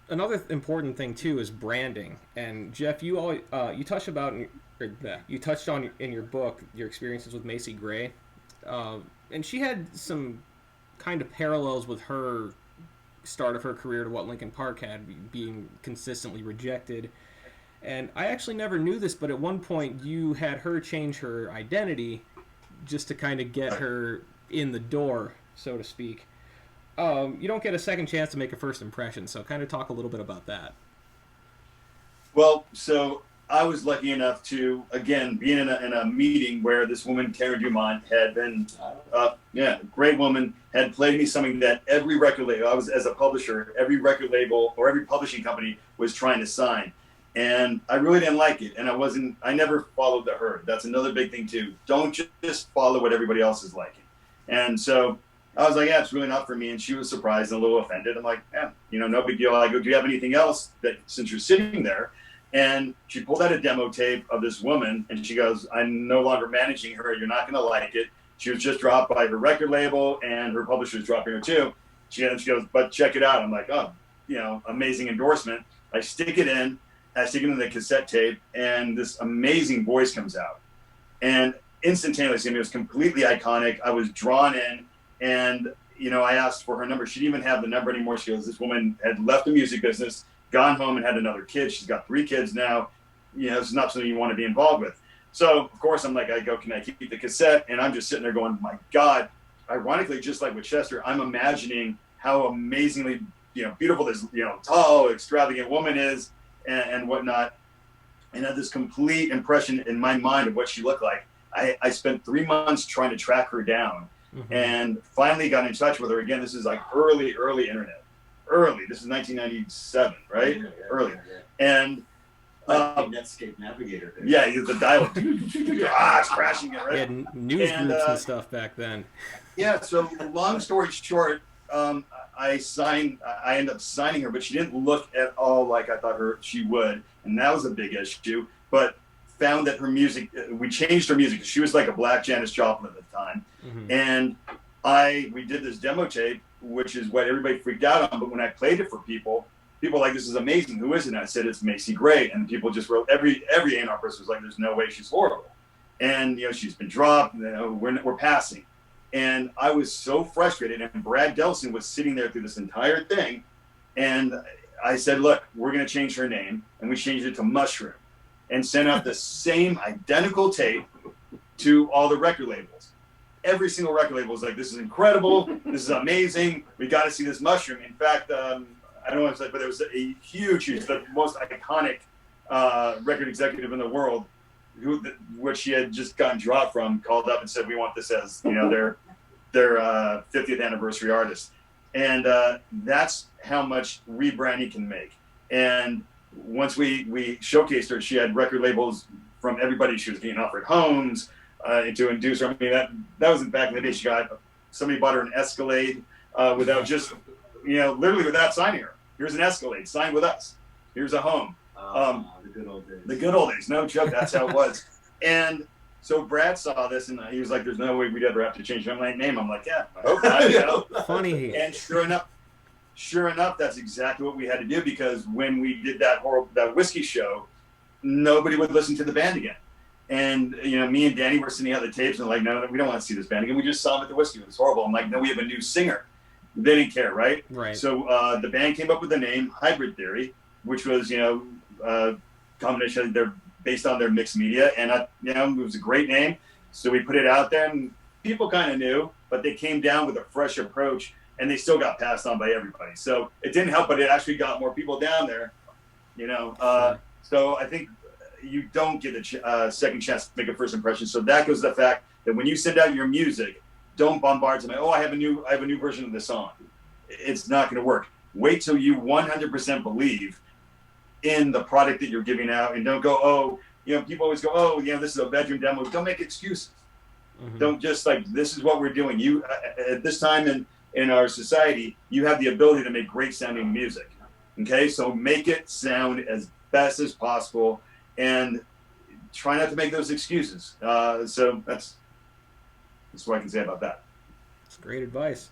another important thing too is branding. And Jeff, you always you touched on in your book your experiences with Macy Gray, and she had some kind of parallels with her start of her career to what Linkin Park had, being consistently rejected. And I actually never knew this, but at one point you had her change her identity just to kind of get her in the door, so to speak. You don't get a second chance to make a first impression, so kind of talk a little bit about that. Well, so I was lucky enough to, again, be in a meeting where this woman, Karen Dumont, had been, great woman, had played me something that every record label, I was as a publisher, every record label or every publishing company was trying to sign. And I really didn't like it. And I never followed the herd. That's another big thing too. Don't just follow what everybody else is liking. And so I was like, yeah, it's really not for me. And she was surprised and a little offended. I'm like, yeah, no big deal. I go, do you have anything else that, since you're sitting there? And she pulled out a demo tape of this woman and she goes, I'm no longer managing her. You're not going to like it. She was just dropped by her record label and her publisher's dropping her too. She goes, but check it out. I'm like, oh, amazing endorsement. I stick it in. I stick it in the cassette tape and this amazing voice comes out. And instantaneously, it was completely iconic. I was drawn in and, I asked for her number. She didn't even have the number anymore. She goes, this woman had left the music business, gone home and had another kid. She's got 3 kids now. This is not something you want to be involved with. So, of course, I'm like, I go, can I keep the cassette? And I'm just sitting there going, my God, ironically, just like with Chester, I'm imagining how amazingly, beautiful this, tall, extravagant woman is and whatnot. And had this complete impression in my mind of what she looked like. I spent 3 months trying to track her down and finally got in touch with her. Again, this is like early internet. This is 1997, right? Early. And Netscape Navigator. Yeah, the dial. It's crashing it, right? We had news groups and stuff back then. Yeah, so long story short, I ended up signing her, but she didn't look at all like I thought she would. And that was a big issue. But found that her music, we changed her music. She was like a black Janis Joplin at the time. And we did this demo tape, which is what everybody freaked out on. But when I played it for people were like, this is amazing. Who is it? And I said, it's Macy Gray. And people just wrote, every A&R person was like, there's no way, she's horrible. And, she's been dropped. We're passing. And I was so frustrated. And Brad Delson was sitting there through this entire thing. And I said, look, we're going to change her name. And we changed it to Mushroom and sent out the same identical tape to all the record labels. Every single record label was like, this is incredible. This is amazing. We got to see this Mushroom. In fact, I don't want to say, but there was a huge, the most iconic record executive in the world, which she had just gotten dropped from, called up and said, we want this as, their 50th anniversary artist. And that's how much rebranding can make. And once we showcased her, she had record labels from everybody. She was being offered homes to induce her. I mean, that was back in the day. Somebody bought her an Escalade without just, literally without signing her. Here's an Escalade, sign with us. Here's a home. The good old days. The good old days, no joke, that's how it was. And so Brad saw this and he was like, there's no way we'd ever have to change my name. I'm like, yeah, I hope not. Funny. And sure enough, that's exactly what we had to do, because when we did that whiskey show, nobody would listen to the band again. And, me and Danny were sending out the tapes and like, no, we don't want to see this band again. We just saw them at the whiskey. It was horrible. I'm like, no, we have a new singer. They didn't care, right? Right. So the band came up with the name Hybrid Theory, which was, combination. They're based on their mixed media, and it was a great name. So we put it out there, and people kind of knew, but they came down with a fresh approach, and they still got passed on by everybody. So it didn't help, but it actually got more people down there. So I think you don't get a second chance to make a first impression. So that goes to the fact that when you send out your music, don't bombard somebody. Oh, I have a new version of this song. It's not going to work. Wait till you 100% believe in the product that you're giving out, and don't go, people always go, this is a bedroom demo. Don't make excuses. Don't just this is what we're doing. You at this time in our society, you have the ability to make great sounding music. Okay, so make it sound as best as possible, and try not to make those excuses. So that's what I can say about that. That's great advice.